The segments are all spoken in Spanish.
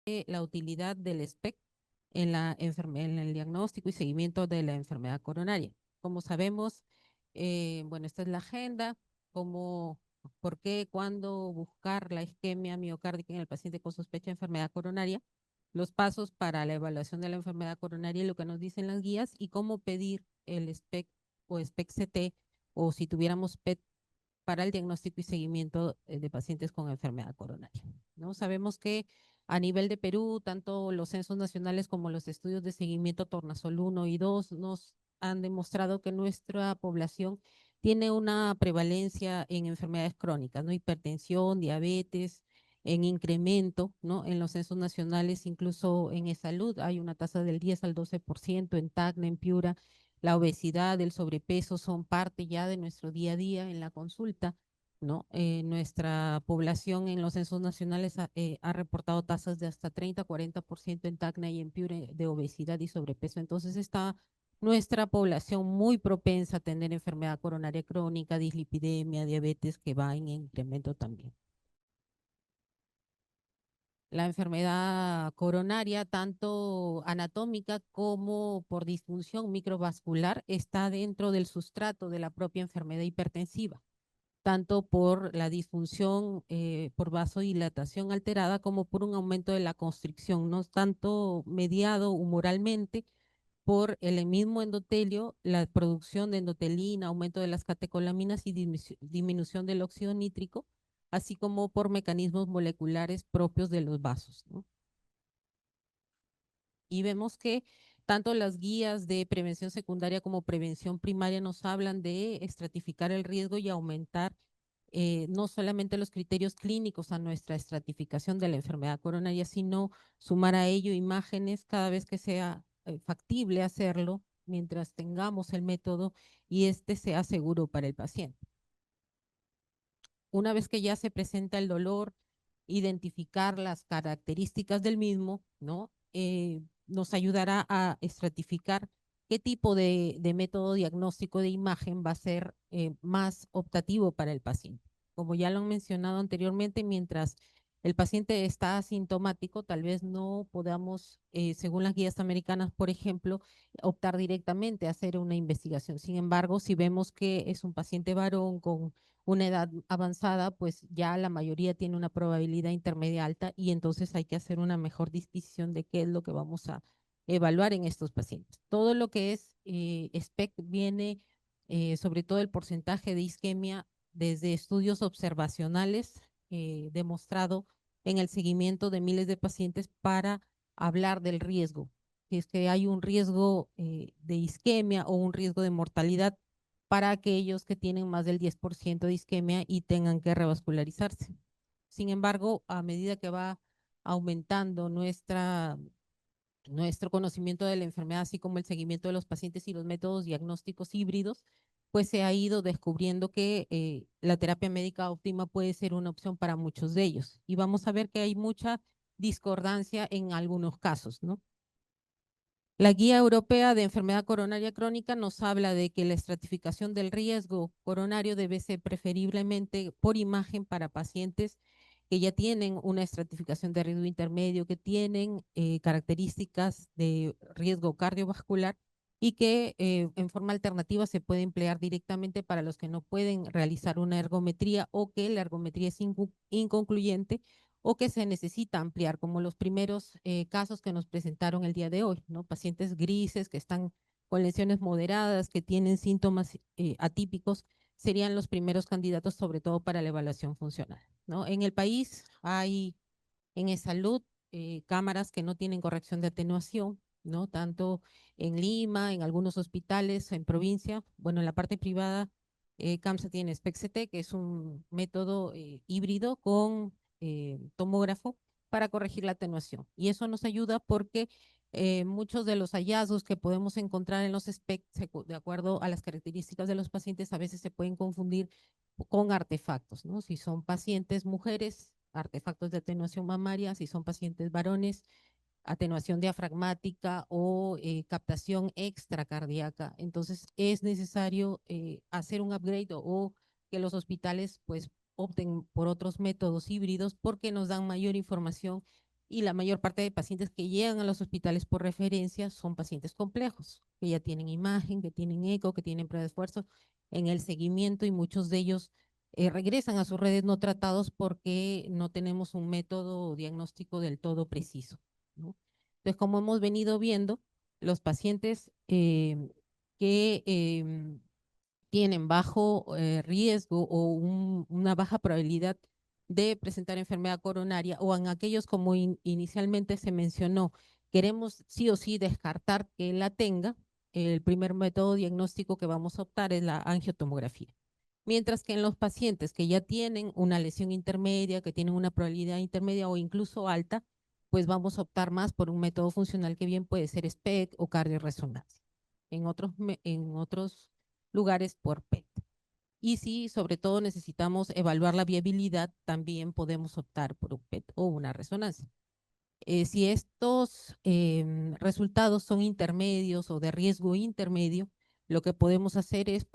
la utilidad del SPEC en el diagnóstico y seguimiento de la enfermedad coronaria. Como sabemos, bueno, esta es la agenda, cómo, por qué, cuándo buscar la isquemia miocárdica en el paciente con sospecha de enfermedad coronaria, los pasos para la evaluación de la enfermedad coronaria y lo que nos dicen las guías y cómo pedir el SPEC o SPEC-CT o si tuviéramos PET para el diagnóstico y seguimiento de pacientes con enfermedad coronaria, ¿no? Sabemos que a nivel de Perú, tanto los censos nacionales como los estudios de seguimiento Tornasol 1 y 2 nos han demostrado que nuestra población tiene una prevalencia en enfermedades crónicas, ¿no? Hipertensión, diabetes, en incremento, ¿no? En los censos nacionales, incluso en e-salud, hay una tasa del 10 al 12%, en Tacna, en Piura, la obesidad, el sobrepeso son parte ya de nuestro día a día en la consulta, ¿no? Nuestra población en los censos nacionales ha reportado tasas de hasta 30-40% en Tacna y en Piura de obesidad y sobrepeso. Entonces está nuestra población muy propensa a tener enfermedad coronaria crónica, dislipidemia, diabetes, que va en incremento también. La enfermedad coronaria, tanto anatómica como por disfunción microvascular, está dentro del sustrato de la propia enfermedad hipertensiva, tanto por la disfunción por vasodilatación alterada como por un aumento de la constricción, no tanto mediado humoralmente por el mismo endotelio, la producción de endotelina, aumento de las catecolaminas y disminución del óxido nítrico, así como por mecanismos moleculares propios de los vasos, ¿no? Y vemos que tanto las guías de prevención secundaria como prevención primaria nos hablan de estratificar el riesgo y aumentar no solamente los criterios clínicos a nuestra estratificación de la enfermedad coronaria, sino sumar a ello imágenes cada vez que sea factible hacerlo mientras tengamos el método y este sea seguro para el paciente. Una vez que ya se presenta el dolor, identificar las características del mismo, ¿no? Nos ayudará a estratificar qué tipo de método diagnóstico de imagen va a ser más optativo para el paciente. Como ya lo han mencionado anteriormente, mientras el paciente está asintomático, tal vez no podamos, según las guías americanas, por ejemplo, optar directamente a hacer una investigación. Sin embargo, si vemos que es un paciente varón con una edad avanzada, pues ya la mayoría tiene una probabilidad intermedia alta y entonces hay que hacer una mejor disquisición de qué es lo que vamos a evaluar en estos pacientes. Todo lo que es SPEC viene, sobre todo el porcentaje de isquemia, desde estudios observacionales demostrado en el seguimiento de miles de pacientes para hablar del riesgo. Si es que hay un riesgo de isquemia o un riesgo de mortalidad para aquellos que tienen más del 10% de isquemia y tengan que revascularizarse. Sin embargo, a medida que va aumentando nuestro conocimiento de la enfermedad, así como el seguimiento de los pacientes y los métodos diagnósticos híbridos, pues se ha ido descubriendo que la terapia médica óptima puede ser una opción para muchos de ellos. Y vamos a ver que hay mucha discordancia en algunos casos, ¿no? La Guía Europea de Enfermedad Coronaria Crónica nos habla de que la estratificación del riesgo coronario debe ser preferiblemente por imagen para pacientes que ya tienen una estratificación de riesgo intermedio, que tienen características de riesgo cardiovascular y que en forma alternativa se puede emplear directamente para los que no pueden realizar una ergometría o que la ergometría es inconcluyente o que se necesita ampliar, como los primeros casos que nos presentaron el día de hoy, ¿no? Pacientes grises que están con lesiones moderadas, que tienen síntomas atípicos, serían los primeros candidatos, sobre todo para la evaluación funcional, ¿no? En el país hay en e-salud cámaras que no tienen corrección de atenuación, ¿no? Tanto en Lima, en algunos hospitales, en provincia, bueno, en la parte privada, CAMSA tiene SPECT, que es un método híbrido con tomógrafo para corregir la atenuación. Y eso nos ayuda porque muchos de los hallazgos que podemos encontrar en los SPEC, de acuerdo a las características de los pacientes, a veces se pueden confundir con artefactos, ¿no? Si son pacientes mujeres, artefactos de atenuación mamaria, si son pacientes varones, atenuación diafragmática o captación extracardíaca. Entonces es necesario hacer un upgrade o que los hospitales pues opten por otros métodos híbridos porque nos dan mayor información y la mayor parte de pacientes que llegan a los hospitales por referencia son pacientes complejos, que ya tienen imagen, que tienen eco, que tienen prueba de esfuerzo en el seguimiento y muchos de ellos regresan a sus redes no tratados porque no tenemos un método diagnóstico del todo preciso, ¿no? Entonces, como hemos venido viendo, los pacientes que tienen bajo riesgo o una baja probabilidad de presentar enfermedad coronaria o en aquellos como inicialmente se mencionó, queremos sí o sí descartar que la tenga, el primer método diagnóstico que vamos a optar es la angiotomografía. Mientras que en los pacientes que ya tienen una lesión intermedia, que tienen una probabilidad intermedia o incluso alta, pues vamos a optar más por un método funcional que bien puede ser SPECT o cardiorresonancia. En otros lugares por PET. Y si sobre todo necesitamos evaluar la viabilidad, también podemos optar por un PET o una resonancia. Si estos resultados son intermedios o de riesgo intermedio, lo que podemos hacer es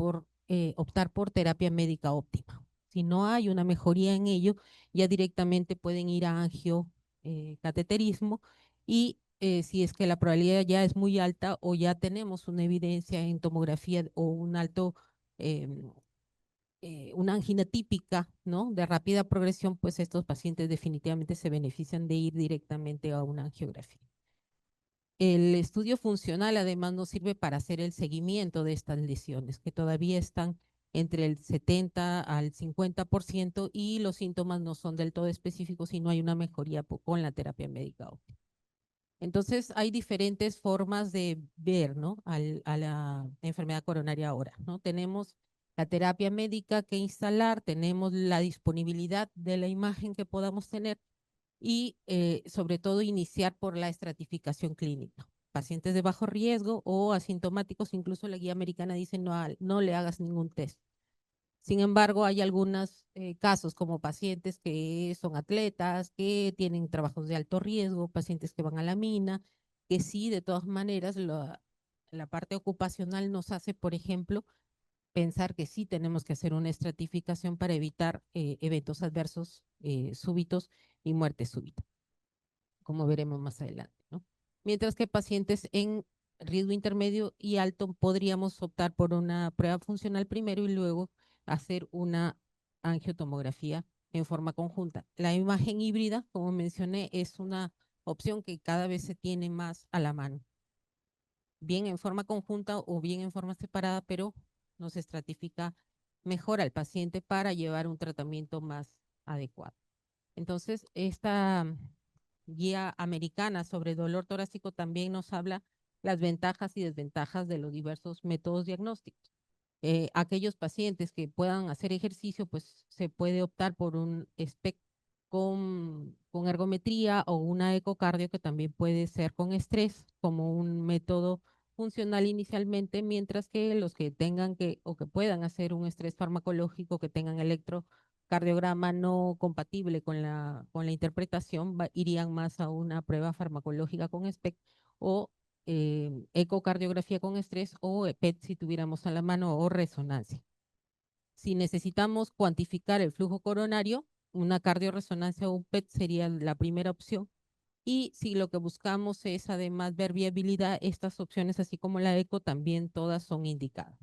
optar por terapia médica óptima. Si no hay una mejoría en ello, ya directamente pueden ir a angiocateterismo y si es que la probabilidad ya es muy alta o ya tenemos una evidencia en tomografía o eh, una angina típica, ¿no? De rápida progresión, pues estos pacientes definitivamente se benefician de ir directamente a una angiografía. El estudio funcional además nos sirve para hacer el seguimiento de estas lesiones, que todavía están entre el 70 al 50% y los síntomas no son del todo específicos y no hay una mejoría con la terapia médica óptima. Entonces, hay diferentes formas de ver, ¿no? A la enfermedad coronaria ahora, ¿no? Tenemos la terapia médica que instalar, tenemos la disponibilidad de la imagen que podamos tener y, sobre todo, iniciar por la estratificación clínica. Pacientes de bajo riesgo o asintomáticos, incluso la guía americana dice no le hagas ningún test. Sin embargo, hay algunos casos como pacientes que son atletas, que tienen trabajos de alto riesgo, pacientes que van a la mina, que sí, de todas maneras, la parte ocupacional nos hace, por ejemplo, pensar que sí tenemos que hacer una estratificación para evitar eventos adversos súbitos y muerte súbita, como veremos más adelante, ¿no? Mientras que pacientes en riesgo intermedio y alto podríamos optar por una prueba funcional primero y luego hacer una angiotomografía en forma conjunta. La imagen híbrida, como mencioné, es una opción que cada vez se tiene más a la mano, bien en forma conjunta o bien en forma separada, pero nos estratifica mejor al paciente para llevar un tratamiento más adecuado. Entonces, esta guía americana sobre dolor torácico también nos habla las ventajas y desventajas de los diversos métodos diagnósticos. Aquellos pacientes que puedan hacer ejercicio, pues se puede optar por un SPECT con ergometría o una ecocardio que también puede ser con estrés como un método funcional inicialmente, mientras que los que tengan que o que puedan hacer un estrés farmacológico, que tengan electrocardiograma no compatible con la interpretación, irían más a una prueba farmacológica con SPECT o ecocardiografía con estrés o PET si tuviéramos a la mano o resonancia. Si necesitamos cuantificar el flujo coronario, una cardiorresonancia o un PET sería la primera opción. Y si lo que buscamos es además ver viabilidad, estas opciones, así como la eco, también todas son indicadas.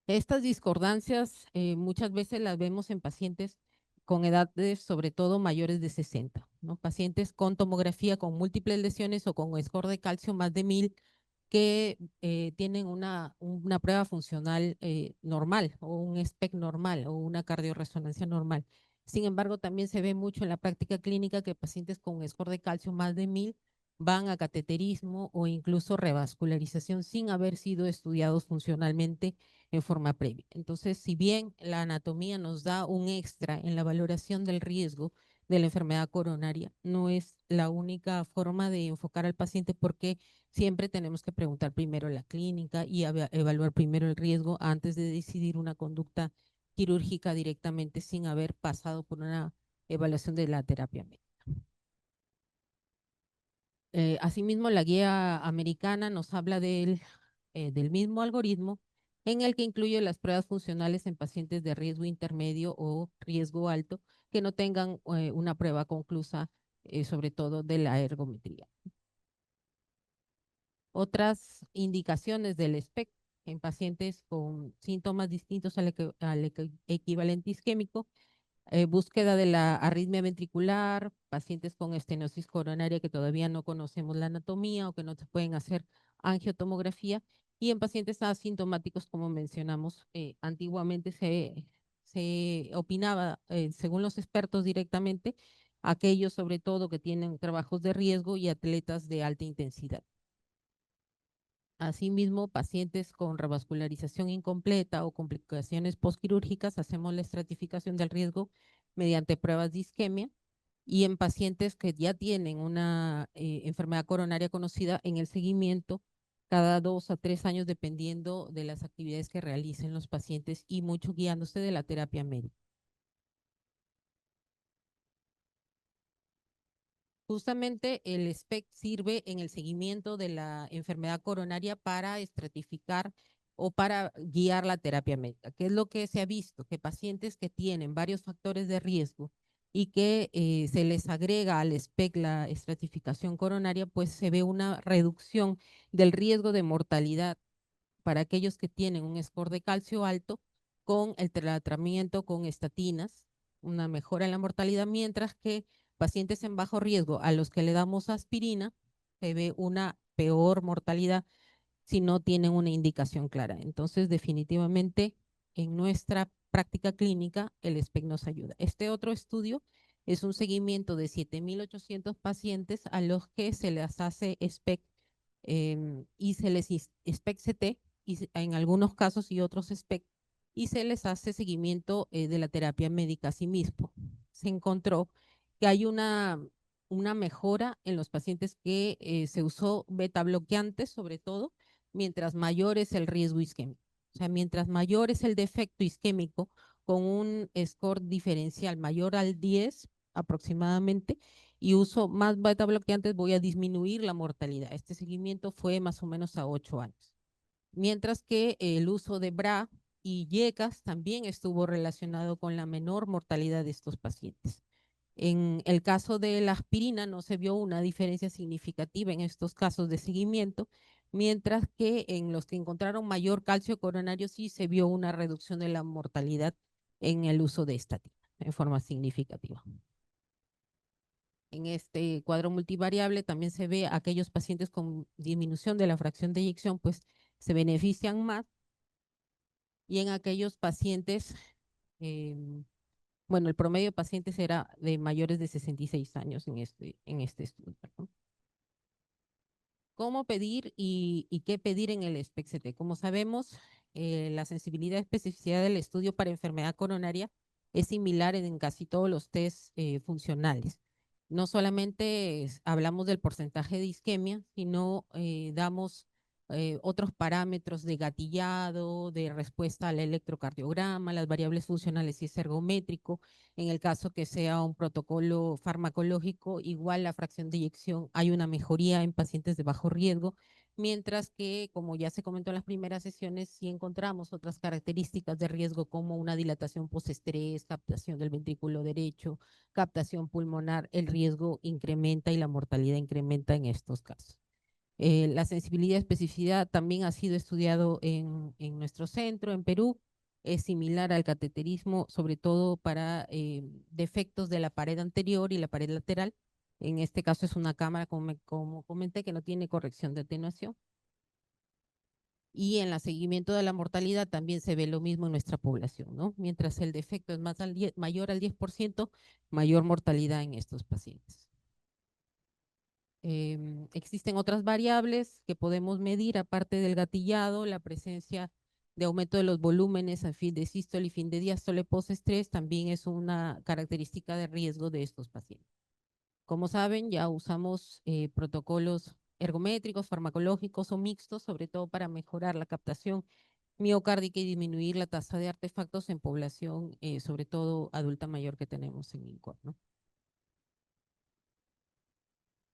Estas discordancias muchas veces las vemos en pacientes con edades sobre todo mayores de 60, ¿no? Pacientes con tomografía, con múltiples lesiones o con score de calcio más de 1000 que tienen una prueba funcional normal o un SPECT normal o una cardiorresonancia normal. Sin embargo, también se ve mucho en la práctica clínica que pacientes con score de calcio más de 1000 van a cateterismo o incluso revascularización sin haber sido estudiados funcionalmente en forma previa. Entonces, si bien la anatomía nos da un extra en la valoración del riesgo de la enfermedad coronaria, no es la única forma de enfocar al paciente porque siempre tenemos que preguntar primero la clínica y evaluar primero el riesgo antes de decidir una conducta quirúrgica directamente sin haber pasado por una evaluación de la terapia médica. Asimismo, la guía americana nos habla del mismo algoritmo en el que incluye las pruebas funcionales en pacientes de riesgo intermedio o riesgo alto que no tengan una prueba conclusa sobre todo de la ergometría. Otras indicaciones del SPEC en pacientes con síntomas distintos al equivalente isquémico: búsqueda de la arritmia ventricular, pacientes con estenosis coronaria que todavía no conocemos la anatomía o que no se pueden hacer angiotomografía, y en pacientes asintomáticos, como mencionamos, antiguamente se opinaba, según los expertos directamente, aquellos sobre todo que tienen trabajos de riesgo y atletas de alta intensidad. Asimismo, pacientes con revascularización incompleta o complicaciones postquirúrgicas, hacemos la estratificación del riesgo mediante pruebas de isquemia, y en pacientes que ya tienen una enfermedad coronaria conocida, en el seguimiento cada 2 a 3 años, dependiendo de las actividades que realicen los pacientes y mucho guiándose de la terapia médica. Justamente el SPEC sirve en el seguimiento de la enfermedad coronaria para estratificar o para guiar la terapia médica. ¿Qué es lo que se ha visto? Que pacientes que tienen varios factores de riesgo y que se les agrega al SPEC la estratificación coronaria, pues se ve una reducción del riesgo de mortalidad para aquellos que tienen un score de calcio alto con el tratamiento con estatinas, una mejora en la mortalidad, mientras que pacientes en bajo riesgo a los que le damos aspirina, se ve una peor mortalidad si no tienen una indicación clara. Entonces, definitivamente, en nuestra práctica clínica, el SPEC nos ayuda. Este otro estudio es un seguimiento de 7.800 pacientes a los que se les hace SPEC y se les SPEC-CT, y en algunos casos y otros SPEC, y se les hace seguimiento de la terapia médica a sí mismo. Se encontró que hay una mejora en los pacientes que se usó beta bloqueantes, sobre todo, mientras mayor es el riesgo isquémico. O sea, mientras mayor es el defecto isquémico, con un score diferencial mayor al 10 aproximadamente, y uso más beta bloqueantes, voy a disminuir la mortalidad. Este seguimiento fue más o menos a 8 años. Mientras que el uso de BRA y YECAS también estuvo relacionado con la menor mortalidad de estos pacientes. En el caso de la aspirina no se vio una diferencia significativa en estos casos de seguimiento, mientras que en los que encontraron mayor calcio coronario sí se vio una reducción de la mortalidad en el uso de estatina en forma significativa. En este cuadro multivariable también se ve aquellos pacientes con disminución de la fracción de eyección, pues se benefician más, y en aquellos pacientes, eh, bueno, el promedio de pacientes era de mayores de 66 años en este estudio, ¿no? ¿Cómo pedir y qué pedir en el SPECT-CT? Como sabemos, la sensibilidad y especificidad del estudio para enfermedad coronaria es similar en casi todos los test funcionales. No solamente hablamos del porcentaje de isquemia, sino damos otros parámetros de gatillado, de respuesta al electrocardiograma, las variables funcionales si es ergométrico. En el caso que sea un protocolo farmacológico, igual la fracción de eyección, hay una mejoría en pacientes de bajo riesgo, mientras que, como ya se comentó en las primeras sesiones, sí encontramos otras características de riesgo como una dilatación postestrés, captación del ventrículo derecho, captación pulmonar. El riesgo incrementa y la mortalidad incrementa en estos casos. La sensibilidad y especificidad también ha sido estudiado en nuestro centro, en Perú. Es similar al cateterismo, sobre todo para defectos de la pared anterior y la pared lateral. En este caso es una cámara, como comenté, que no tiene corrección de atenuación. Y en el seguimiento de la mortalidad también se ve lo mismo en nuestra población, ¿no? Mientras el defecto es mayor al 10%, mayor mortalidad en estos pacientes. Existen otras variables que podemos medir, aparte del gatillado, la presencia de aumento de los volúmenes a fin de sístole y fin de diástole postestrés también es una característica de riesgo de estos pacientes. Como saben, ya usamos protocolos ergométricos, farmacológicos o mixtos, sobre todo para mejorar la captación miocárdica y disminuir la tasa de artefactos en población, sobre todo adulta mayor, que tenemos en INCOR, ¿no?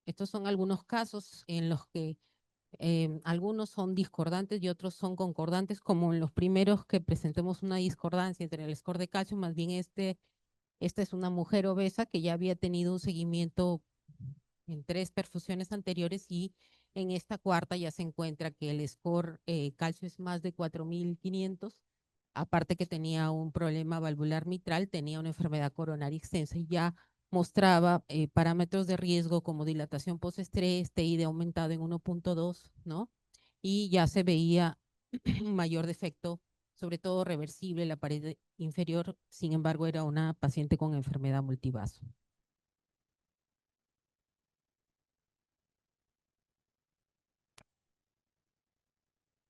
Estos son algunos casos en los que algunos son discordantes y otros son concordantes, como en los primeros que presentemos una discordancia entre el score de calcio. Más bien esta es una mujer obesa que ya había tenido un seguimiento en 3 perfusiones anteriores y en esta cuarta ya se encuentra que el score calcio es más de 4.500, aparte que tenía un problema valvular mitral, tenía una enfermedad coronaria extensa y ya mostraba parámetros de riesgo como dilatación postestrés, TI de aumentado en 1.2, ¿no? Y ya se veía un mayor defecto, sobre todo reversible, en la pared inferior. Sin embargo, era una paciente con enfermedad multivaso.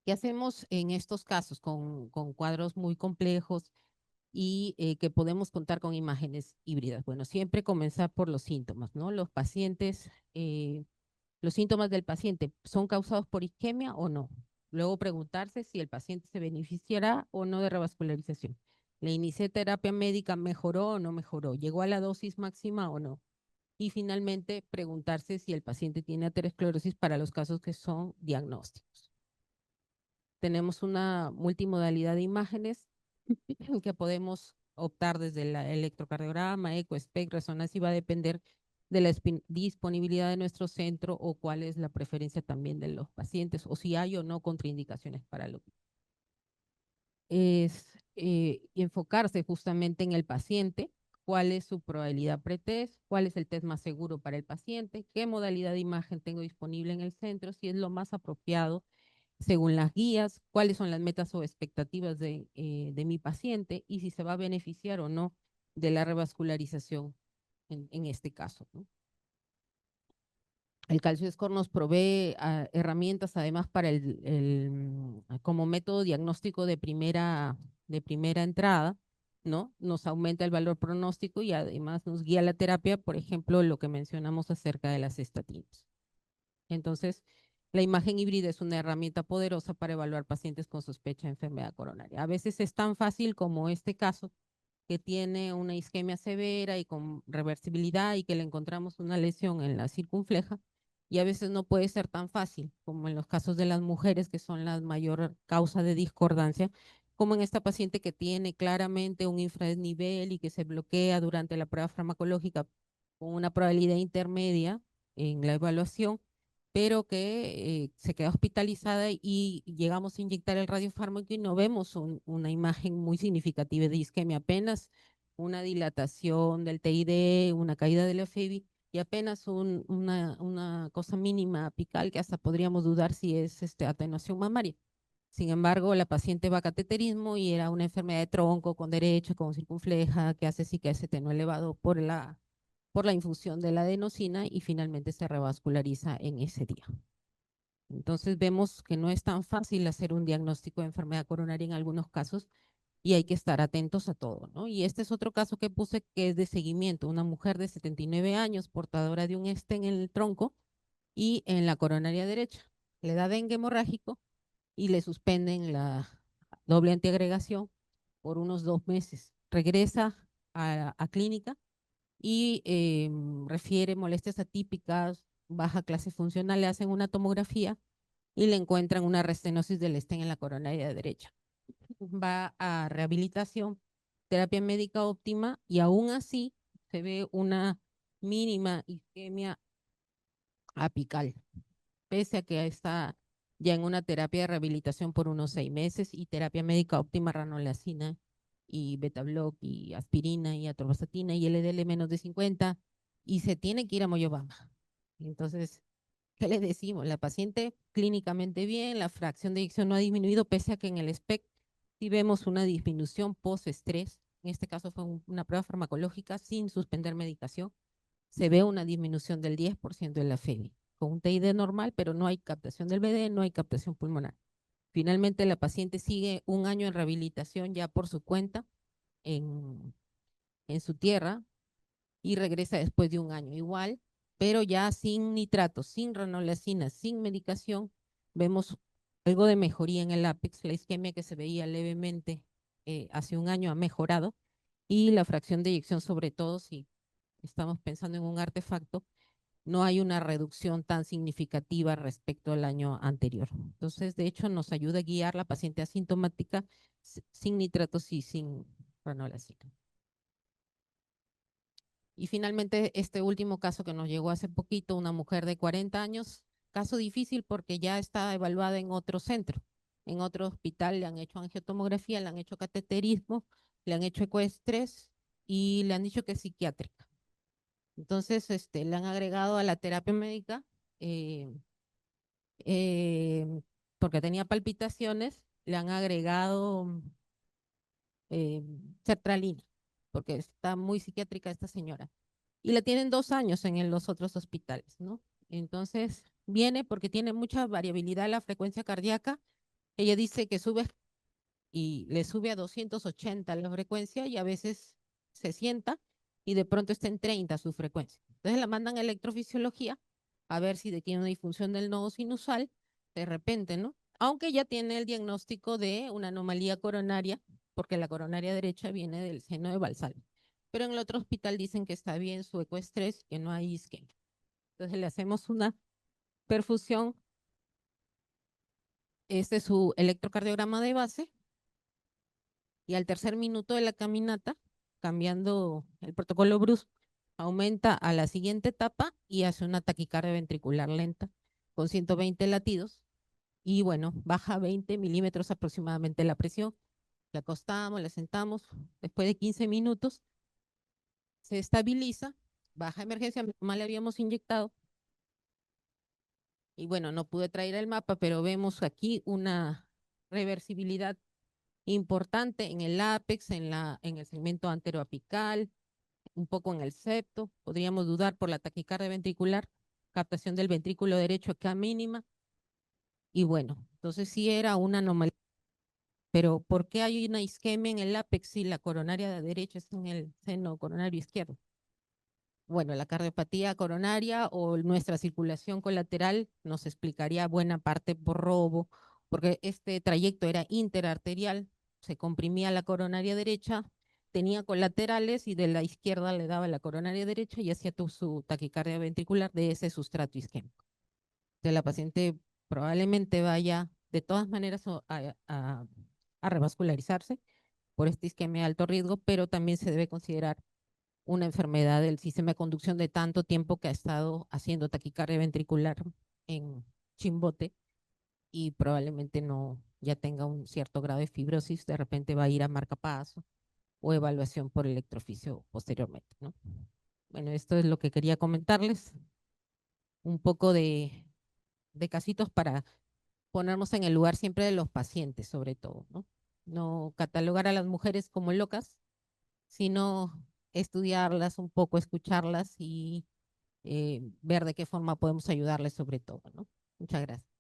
¿Qué hacemos en estos casos con cuadros muy complejos y que podemos contar con imágenes híbridas? Bueno, siempre comenzar por los síntomas, ¿no? Los pacientes, los síntomas del paciente son causados por isquemia o no. Luego preguntarse si el paciente se beneficiará o no de revascularización. ¿Le inicié terapia médica, mejoró o no mejoró? ¿Llegó a la dosis máxima o no? Y finalmente preguntarse si el paciente tiene aterosclerosis para los casos que son diagnósticos. Tenemos una multimodalidad de imágenes que podemos optar desde el electrocardiograma, eco, SPECT, resonancia, y va a depender de la disponibilidad de nuestro centro o cuál es la preferencia también de los pacientes o si hay o no contraindicaciones para lo que es enfocarse justamente en el paciente, cuál es su probabilidad pretest, cuál es el test más seguro para el paciente, qué modalidad de imagen tengo disponible en el centro, si es lo más apropiado según las guías, cuáles son las metas o expectativas de mi paciente y si se va a beneficiar o no de la revascularización en este caso, ¿no? El calcio score nos provee herramientas además para como método diagnóstico de primera entrada, ¿no? Nos aumenta el valor pronóstico y además nos guía la terapia, por ejemplo, lo que mencionamos acerca de las estatinas. Entonces, la imagen híbrida es una herramienta poderosa para evaluar pacientes con sospecha de enfermedad coronaria. A veces es tan fácil como este caso, que tiene una isquemia severa y con reversibilidad y que le encontramos una lesión en la circunfleja, y a veces no puede ser tan fácil como en los casos de las mujeres, que son la mayor causa de discordancia, como en esta paciente que tiene claramente un infradesnivel y que se bloquea durante la prueba farmacológica con una probabilidad intermedia en la evaluación, pero que se queda hospitalizada y llegamos a inyectar el radiofármaco y no vemos una imagen muy significativa de isquemia, apenas una dilatación del TID, una caída del FEBI y apenas una cosa mínima apical que hasta podríamos dudar si es atenuación mamaria. Sin embargo, la paciente va a cateterismo y era una enfermedad de tronco con derecha, con circunfleja, que hace sí que ese no elevado por la infusión de la adenosina y finalmente se revasculariza en ese día. Entonces vemos que no es tan fácil hacer un diagnóstico de enfermedad coronaria en algunos casos y hay que estar atentos a todo, ¿no? Y este es otro caso que puse que es de seguimiento, una mujer de 79 años, portadora de un stent en el tronco y en la coronaria derecha. Le da dengue hemorrágico y le suspenden la doble antiagregación por unos 2 meses. Regresa a clínica y refiere molestias atípicas, baja clase funcional, le hacen una tomografía y le encuentran una restenosis del estén en la coronaria derecha. Va a rehabilitación, terapia médica óptima y aún así se ve una mínima isquemia apical, pese a que está ya en una terapia de rehabilitación por unos 6 meses y terapia médica óptima, ranolazina y betabloc y aspirina y atorvastatina y LDL menos de 50 y se tiene que ir a Moyobamba. Entonces, ¿qué le decimos? La paciente clínicamente bien, la fracción de eyección no ha disminuido, pese a que en el SPECT sí vemos una disminución post-estrés. En este caso fue una prueba farmacológica sin suspender medicación. Se ve una disminución del 10% de la FEBI, con un TID normal, pero no hay captación del BD, no hay captación pulmonar. Finalmente, la paciente sigue un año en rehabilitación ya por su cuenta en, en su tierra y regresa después de un año igual, pero ya sin nitratos, sin ranolazina, sin medicación, vemos algo de mejoría en el ápex, la isquemia que se veía levemente hace un año ha mejorado y la fracción de eyección, sobre todo si estamos pensando en un artefacto, no hay una reducción tan significativa respecto al año anterior. Entonces, de hecho, nos ayuda a guiar la paciente asintomática sin nitratos y sin ranolazina. Y finalmente, este último caso que nos llegó hace poquito, una mujer de 40 años, caso difícil porque ya está evaluada en otro centro, en otro hospital, le han hecho angiotomografía, le han hecho cateterismo, le han hecho ecoestrés y le han dicho que es psiquiátrica. Entonces, le han agregado a la terapia médica, eh, eh, porque tenía palpitaciones, le han agregado eh, sertralina, porque está muy psiquiátrica esta señora. Y la tienen 2 años en los otros hospitales, ¿no? Entonces, viene porque tiene mucha variabilidad en la frecuencia cardíaca. Ella dice que sube y le sube a 280 la frecuencia y a veces se sienta y de pronto está en 30 su frecuencia. Entonces la mandan a electrofisiología a ver si tiene una disfunción del nodo sinusal de repente, ¿no? Aunque ya tiene el diagnóstico de una anomalía coronaria, porque la coronaria derecha viene del seno de Valsalva. Pero en el otro hospital dicen que está bien su ecoestrés, que no hay isquemia. Entonces le hacemos una perfusión. Este es su electrocardiograma de base y al tercer minuto de la caminata, cambiando el protocolo Bruce, aumenta a la siguiente etapa y hace una taquicardia ventricular lenta con 120 latidos y bueno, baja 20 milímetros aproximadamente la presión. La acostamos, la sentamos, después de 15 minutos se estabiliza, baja emergencia, más le habíamos inyectado y bueno, no pude traer el mapa, pero vemos aquí una reversibilidad importante en el ápex, en el segmento anteroapical, un poco en el septo. Podríamos dudar por la taquicardia ventricular, captación del ventrículo derecho acá mínima. Y bueno, entonces sí era una anomalía. Pero ¿por qué hay una isquemia en el ápex si la coronaria derecha está en el seno coronario izquierdo? Bueno, la cardiopatía coronaria o nuestra circulación colateral nos explicaría buena parte por robo, porque este trayecto era interarterial, se comprimía la coronaria derecha, tenía colaterales y de la izquierda le daba la coronaria derecha y hacía su taquicardia ventricular de ese sustrato isquémico. Entonces la paciente probablemente vaya de todas maneras a revascularizarse por esta isquemia de alto riesgo, pero también se debe considerar una enfermedad del sistema de conducción de tanto tiempo que ha estado haciendo taquicardia ventricular en Chimbote y probablemente no ya tenga un cierto grado de fibrosis, de repente va a ir a marcapaso o evaluación por electrofisio posteriormente, ¿no? Bueno, esto es lo que quería comentarles, un poco de casitos para ponernos en el lugar siempre de los pacientes, sobre todo, ¿no? No catalogar a las mujeres como locas, sino estudiarlas un poco, escucharlas y ver de qué forma podemos ayudarles sobre todo, ¿no? Muchas gracias.